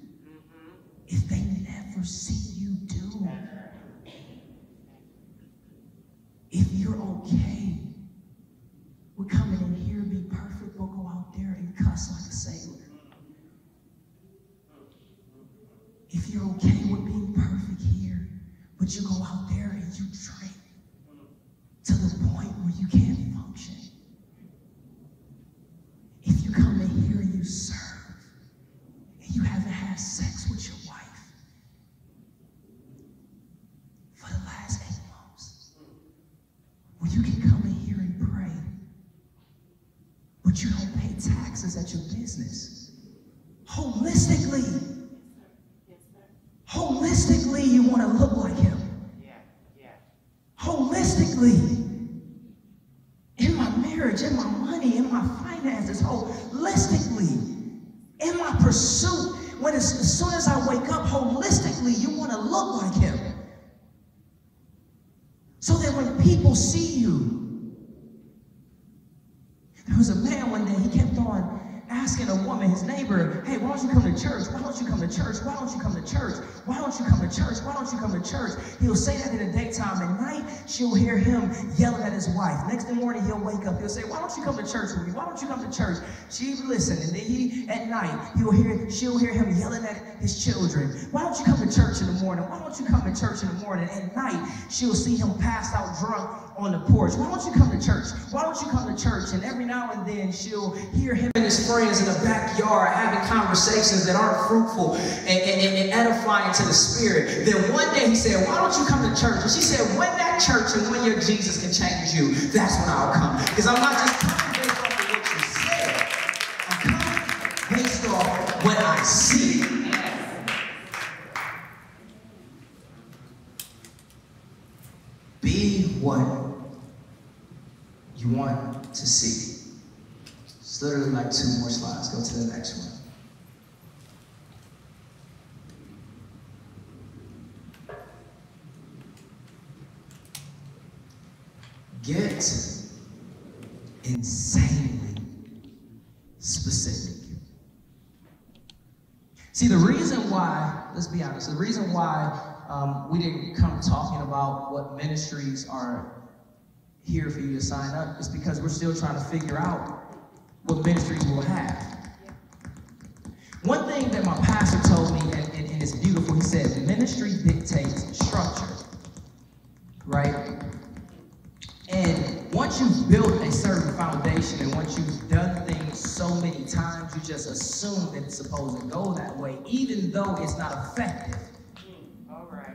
If they never see you do, if you're okay with coming in here, be perfect, but go out there and cuss like a sailor. If you're okay with being perfect here, but you go out there and you drink to the point where you can't function. If you come in here and you serve, and you haven't had sex with your wife for the last 8 months, when you taxes at your business. Holistically. Holistically, you want to look like him. Holistically. In my marriage, in my money, in my finances, holistically. In my pursuit, as soon as I wake up, holistically, you want to look like him. So that when people see you, there was a man one day, he kept on asking a woman, his neighbor, hey, why don't you come to church? Why don't you come to church? Why don't you come to church? Why don't you come to church? Why don't you come to church? He'll say that in the daytime. At night, she'll hear him yelling at his wife. Next morning, he'll wake up. He'll say, why don't you come to church with me? Why don't you come to church? She'd listen. And then at night, she'll hear him yelling at his children. Why don't you come to church in the morning? Why don't you come to church in the morning? At night, she'll see him passed out drunk on the porch. Why don't you come to church? Why don't you come to church? And every now and then, she'll hear him and his friends in the backyard having conversations that aren't fruitful and edifying to the spirit. Then one day he said, why don't you come to church? And she said, when that church and when your Jesus can change you, that's when I'll come. Because I'm not just coming based off of what you said. I'm coming based off what I see. Be what you want to see. It's literally like 2 more slides. Go to the next one. Get insanely specific. See, the reason why, let's be honest, the reason why we didn't come talking about what ministries are here for you to sign up is because we're still trying to figure out what ministries we'll have. One thing that my pastor told me, and it's beautiful, he said, ministry dictates structure, right? And once you've built a certain foundation and once you've done things so many times, you just assume that it's supposed to go that way, even though it's not effective. All right.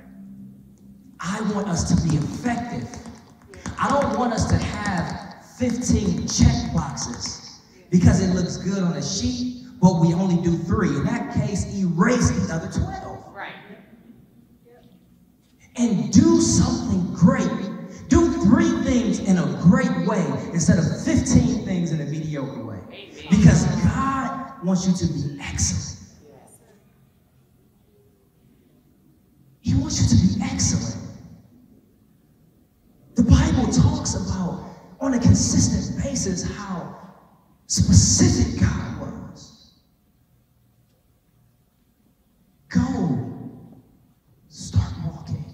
I want us to be effective. I don't want us to have 15 check boxes because it looks good on a sheet, but we only do 3. In that case, erase the other 12. Right. And do something great. Do 3 things in a great way instead of 15 things in a mediocre way. Amen. Because God wants you to be excellent. He wants you to be excellent. The Bible talks about, on a consistent basis, how specific God was. Go, start walking.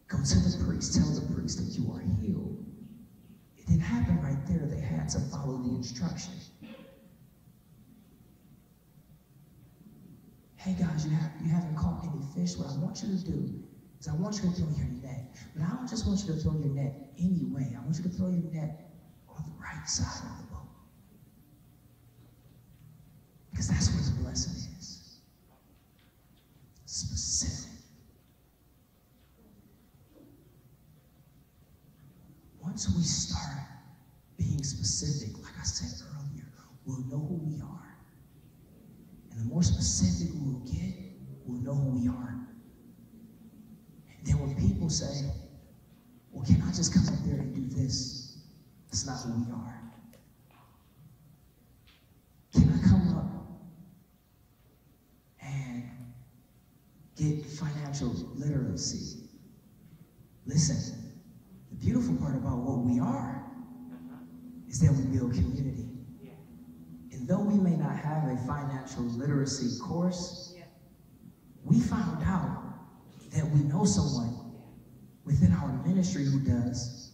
Go to the priest, tell the priest that you are healed. It didn't happen right there. They had to follow the instructions. Hey guys, you haven't caught any fish. What I want you to do is I want you to throw your net. But I don't just want you to throw your net anyway. I want you to throw your net on the right side of the boat. Because that's where the blessing is. Specific. Once we start being specific, like I said earlier, we'll know who we are. And the more specific we'll get, we'll know who we are. And then when people say, well, can I just come up there and do this? That's not who we are. Can I come up and get financial literacy? Listen, the beautiful part about what we are is that we build community. And though we may not have a financial literacy course, we found out that we know someone within our ministry who does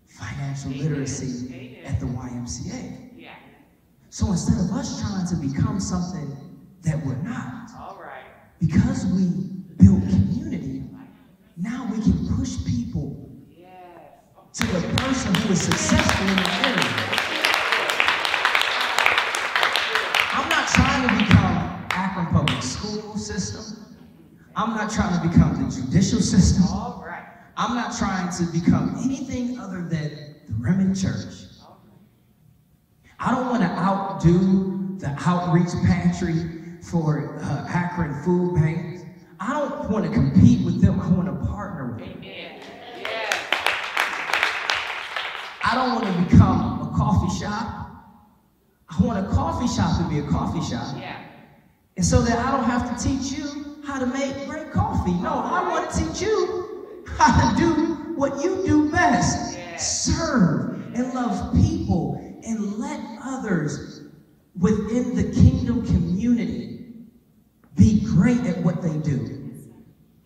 financial literacy at the YMCA. So instead of us trying to become something that we're not, because we built community, now we can push people to the person who is successful in the area. I'm not trying to become Akron Public School system. I'm not trying to become the judicial system. I'm not trying to become anything other than the Remnant Church. I don't want to help do the outreach pantry for Akron Food Bank. I don't want to compete with them. I want to partner with them. Amen. Yes. I don't want to become a coffee shop. I want a coffee shop to be a coffee shop. Yeah. And so that I don't have to teach you how to make great coffee. No, I want to teach you how to do what you do best. Yeah. Serve and love people and let others within the kingdom community be great at what they do.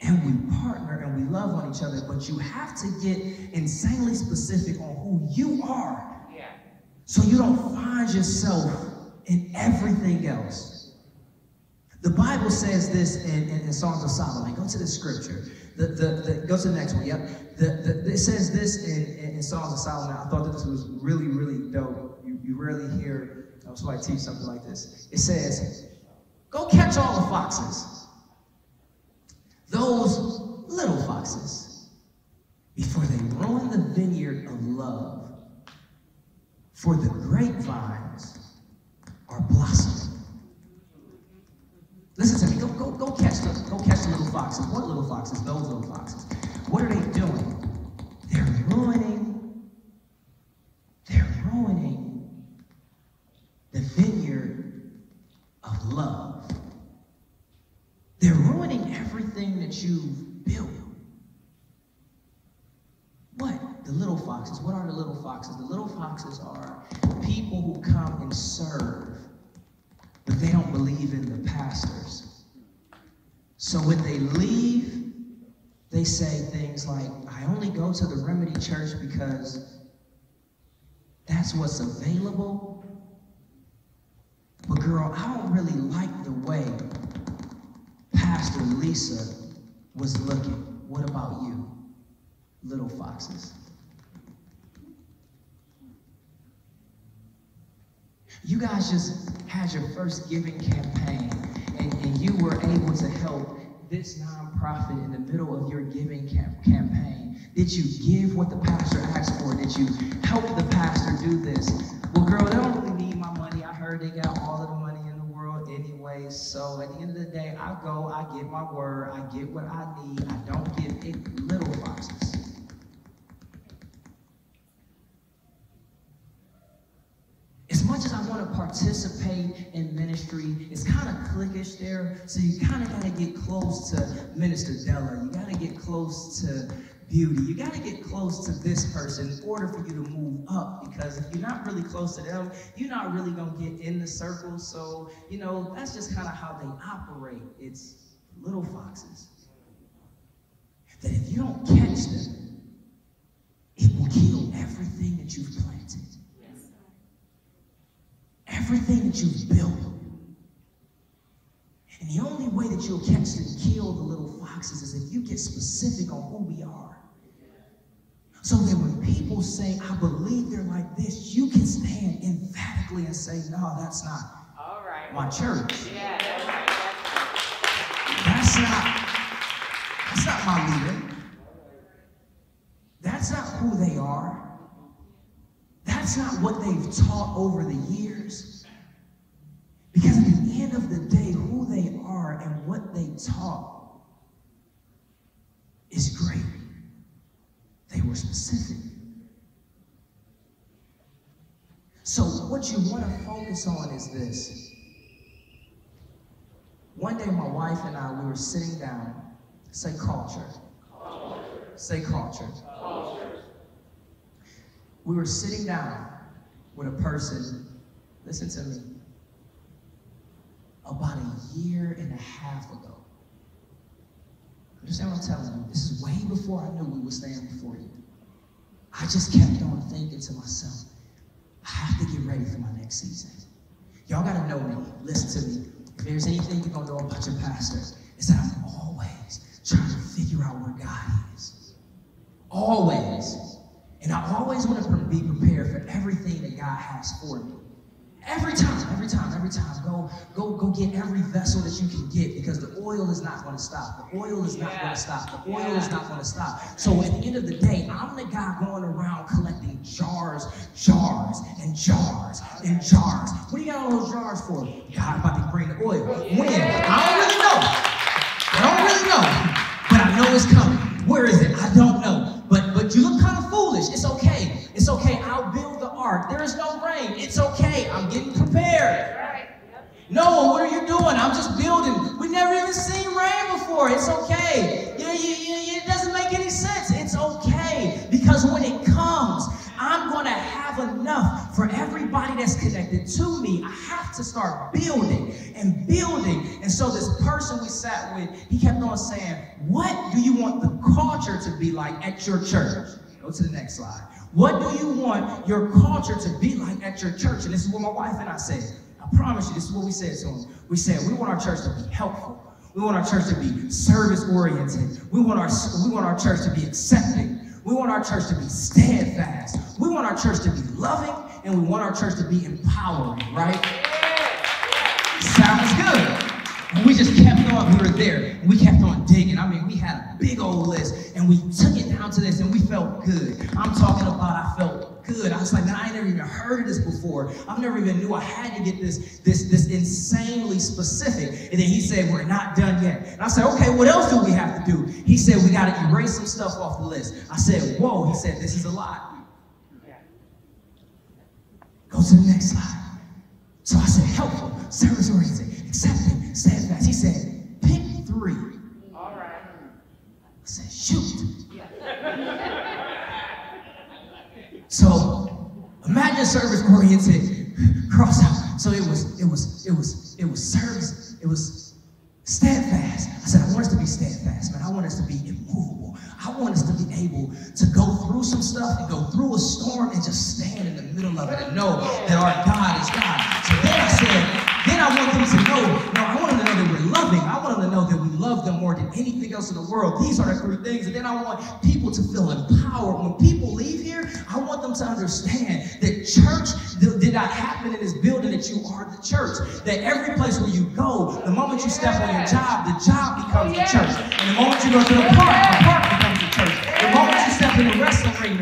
And we partner and we love on each other, but you have to get insanely specific on who you are. Yeah. So you don't find yourself in everything else. The Bible says this in Songs of Solomon. Go to the scripture. Go to the next one. Yep. It says this in Songs of Solomon. I thought that this was really, really dope. You rarely hear somebody teach something like this. It says, go catch all the foxes. Those little foxes, before they ruin the vineyard of love, for the grapevines are blossoming. Listen to me. Go catch the little foxes. What little foxes? Those little foxes. What are they doing? They're ruining the vineyard of love. They're ruining everything that you've built. What? The little foxes. What are the little foxes? The little foxes are people who come and serve, but they don't believe in the pastors. So when they leave, they say things like, I only go to the Remedy Church because that's what's available. But girl, I don't really like the way Pastor Lisa was looking. What about you, little foxes? You guys just had your first giving campaign, and you were able to help this nonprofit in the middle of your giving campaign. Did you give what the pastor asked for? Did you help the pastor do this? Well, girl, they don't really need my money. I heard they got all of the money in the world anyway. So at the end of the day, I go, I get my word, I get what I need. I don't give it. Little foxes. As much as I want to participate in ministry, it's kind of cliquish there. So you kind of got to get close to Minister Della. You got to get close to Beauty. You got to get close to this person in order for you to move up. Because if you're not really close to them, you're not really going to get in the circle. So, that's just kind of how they operate. It's little foxes. That if you don't catch them, it will kill everything that you've planted. Everything that you've built. And the only way that you'll catch and kill the little foxes is if you get specific on who we are. So that when people say, I believe they're like this, you can stand emphatically and say, no, that's not my church. Yeah. That's not my leader. That's not who they are. That's not what they've taught over the years. Because at the end of the day, who they are and what they taught is great. They were specific. So what you want to focus on is this. One day my wife and I, we were sitting down. Say culture. Say culture. We were sitting down with a person, listen to me, about a year and a half ago. Understand what I'm telling you? This is way before I knew we would stand before you. I just kept on thinking to myself, I have to get ready for my next season. Y'all gotta know me. Listen to me. If there's anything you're gonna know about your pastor, it's that I'm always trying to figure out where God is. Always. And I always want to be prepared for everything that God has for me. Every time, go get every vessel that you can get, because the oil is not going to stop. The oil is not going to stop. The oil is not going to stop. So at the end of the day, I'm the guy going around collecting jars, and jars. What do you got all those jars for? God about to bring the oil. When? I don't really know. But I know it's coming. Where is it? I don't know. But you look kind of foolish. It's okay. It's okay. I'll build the ark. There is no rain. It's okay. I'm getting prepared. Noah, what are you doing? I'm just building. We've never even seen rain before. It's okay. It doesn't make any sense. It's okay. Because when it comes, I'm going to have enough for everybody that's connected to me. I have to start building and building. And so this person we sat with, he kept on saying, what do you want the culture to be like at your church? Go to the next slide. What do you want your culture to be like at your church? And this is what my wife and I said. I promise you, this is what we said to him. We said, we want our church to be helpful. We want our church to be service-oriented. We want our church to be accepting. We want our church to be steadfast. We want our church to be loving, and we want our church to be empowering, right? Sounds good. And we just kept on, we were there, and we kept on digging. I mean, we had a big old list, and we took it down to this, and we felt good. I'm talking about I felt good. I was like, man, I ain't never even heard of this before. I never even knew I had to get this insanely specific. And then he said, we're not done yet. And I said, okay, what else do we have to do? He said, we got to erase some stuff off the list. I said, whoa. He said, this is a lot. Go to the next slide. So I said, helpful, service-oriented, accepting, steadfast. He said, pick 3. All right. I said, shoot. So imagine service-oriented, cross out. So it was service. It was steadfast. I said, I want us to be steadfast, man. I want us to be immovable. I want us to be able to go through some stuff and go through a storm and just stand in the middle of it and know that our God is God. So then I said, I want them to know, I want them to know that we're loving. I want them to know that we love them more than anything else in the world. These are the 3 things. And then I want people to feel empowered. When people leave here, I want them to understand that church did not happen in this building, that you are the church. That every place where you go, the moment you step on your job, the job becomes the church. And the moment you go to the park becomes the church. The moment you step in the wrestling ring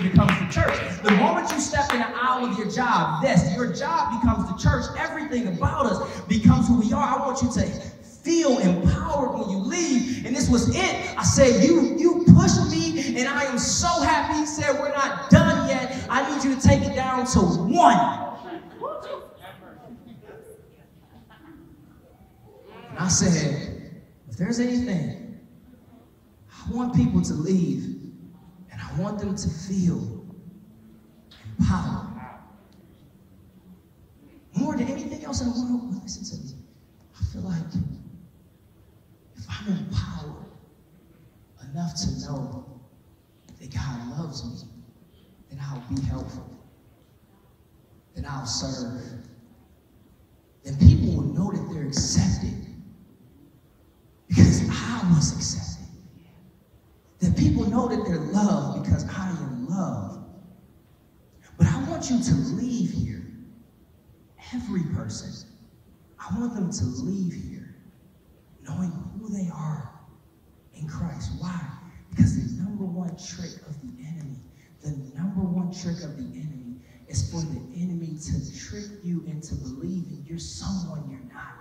becomes the church. The moment you step in the aisle of your job, your job becomes the church. Everything about us becomes who we are. I want you to feel empowered when you leave. And this was it. I said, you pushed me, and I am so happy. He said, we're not done yet. I need you to take it down to 1. And I said, if there's anything, I want people to leave, and I want them to feel empowered. More than anything else in the world, listen to me. I feel like if I'm empowered enough to know that God loves me, then I'll be helpful. Then I'll serve. Then people will know that they're accepted because I was accepted. That people know that they're loved because I am loved. But I want you to leave here. Every person, I want them to leave here knowing who they are in Christ. Why? Because the number 1 trick of the enemy, is for the enemy to trick you into believing you're someone you're not.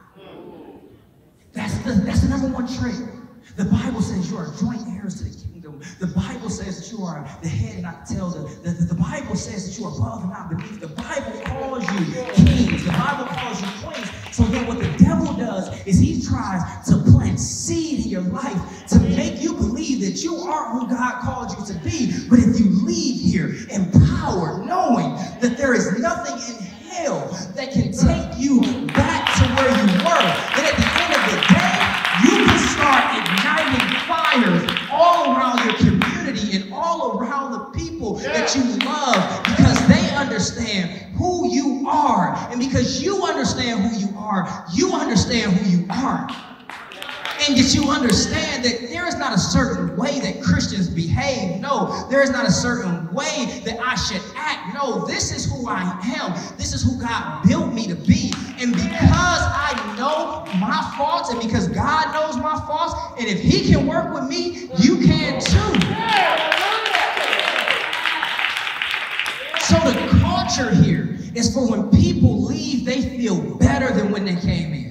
That's the number 1 trick. The Bible says you are joint heirs to the kingdom. The Bible says that you are the head and not the tail. The Bible says that you are above and not beneath. The Bible calls you kings. The Bible calls you queens. So then what the devil does is he tries to plant seed in your life to make you believe that you are who God called you to be. But if you leave here empowered, knowing that there is nothing in hell that can take you back to where you were, then at the end of the day, you can start igniting fires all around your community and all around the people that you love, because they understand who you are. And because you understand who you are, you understand who you aren't. And that you understand that there is not a certain way that Christians behave. No, there is not a certain way that I should act. No, this is who I am. This is who God built me to be. And because I know my faults and because God knows my faults, and if he can work with me, you can too. So the culture here is for when people leave, they feel better than when they came in.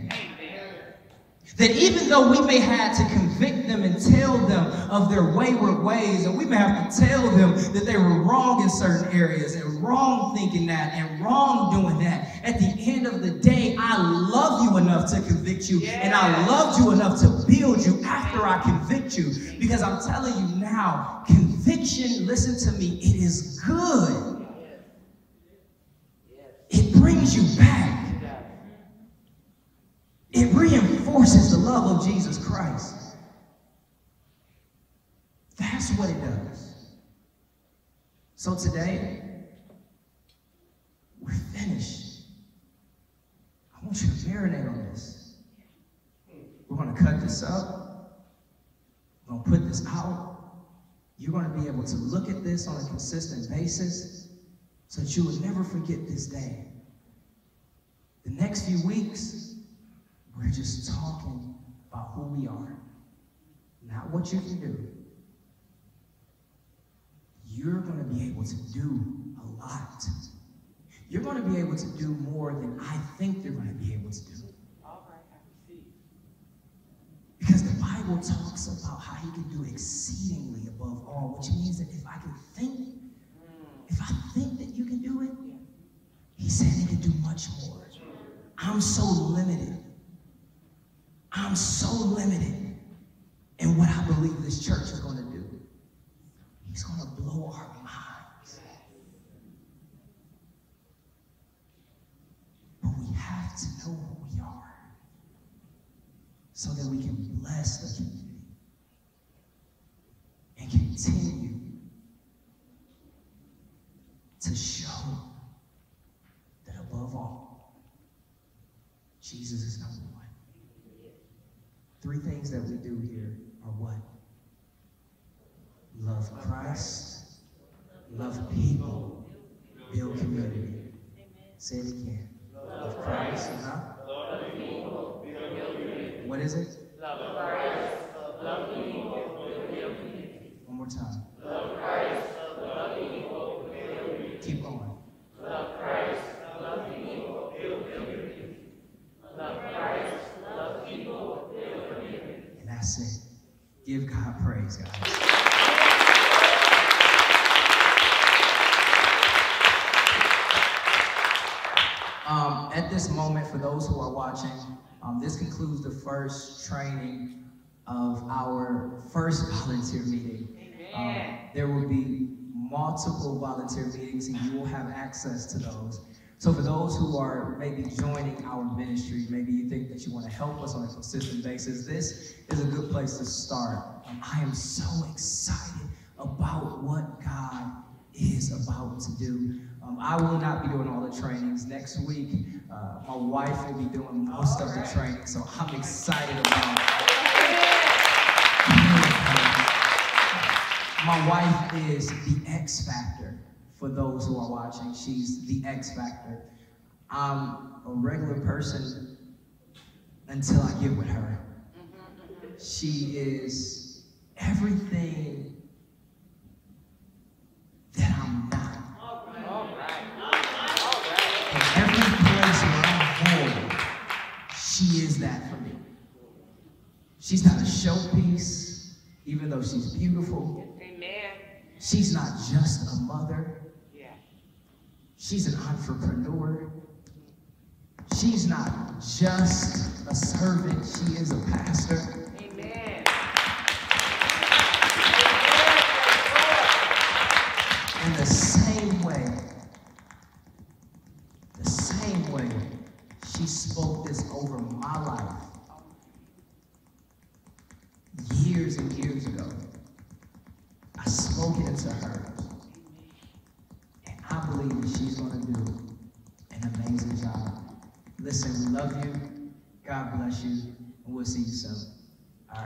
That even though we may have to convict them and tell them of their wayward ways, and we may have to tell them that they were wrong in certain areas and wrong thinking that and wrong doing that, at the end of the day, I love you enough to convict you, and I loved you enough to build you after I convict you. Because I'm telling you now, conviction, listen to me, it is good. It brings you back. It reinforces the love of Jesus Christ. That's what it does. So today, we're finished. I want you to marinate on this. We're going to cut this up. We're going to put this out. You're going to be able to look at this on a consistent basis so that you will never forget this day. The next few weeks, we're just talking about who we are, not what you can do. You're going to be able to do a lot. You're going to be able to do more than I think you're going to be able to do. Because the Bible talks about how he can do exceedingly above all, which means that if I think that you can do it, he said he can do much more. I'm so limited. I'm so limited in what I believe this church is going to do. He's going to blow our minds. But we have to know who we are so that we can bless the community and continue to show that above all, Jesus is number one. 3 things that we do here are what? Love Christ, love people, build community. Say it again. Love Christ, love people, build community. What is it? Love Christ, love people, build community. One more time. Love Christ, love people, build community. Keep going. Love Christ, love people, build community. Love Christ, love people, build community. And that's it. Give God praise, guys. At this moment, for those who are watching, this concludes the first training of our first volunteer meeting. There will be multiple volunteer meetings, and you will have access to those. So for those who are maybe joining our ministry, maybe you think that you want to help us on a consistent basis, this is a good place to start. I am so excited about what God is about to do. I will not be doing all the trainings. Next week, my wife will be doing most of the training, so I'm excited about it. My wife is the X Factor. For those who are watching, she's the X Factor. I'm a regular person until I get with her. She is everything that I'm not. In every place where I'm home, she is that for me. She's not a showpiece, even though she's beautiful. Amen. She's not just a mother. She's an entrepreneur. She's not just a servant. She is a pastor. Amen. In the same way, she spoke this over my life years and years ago. I spoke it into her. I believe that she's going to do an amazing job. Listen, we love you. God bless you. And we'll see you soon.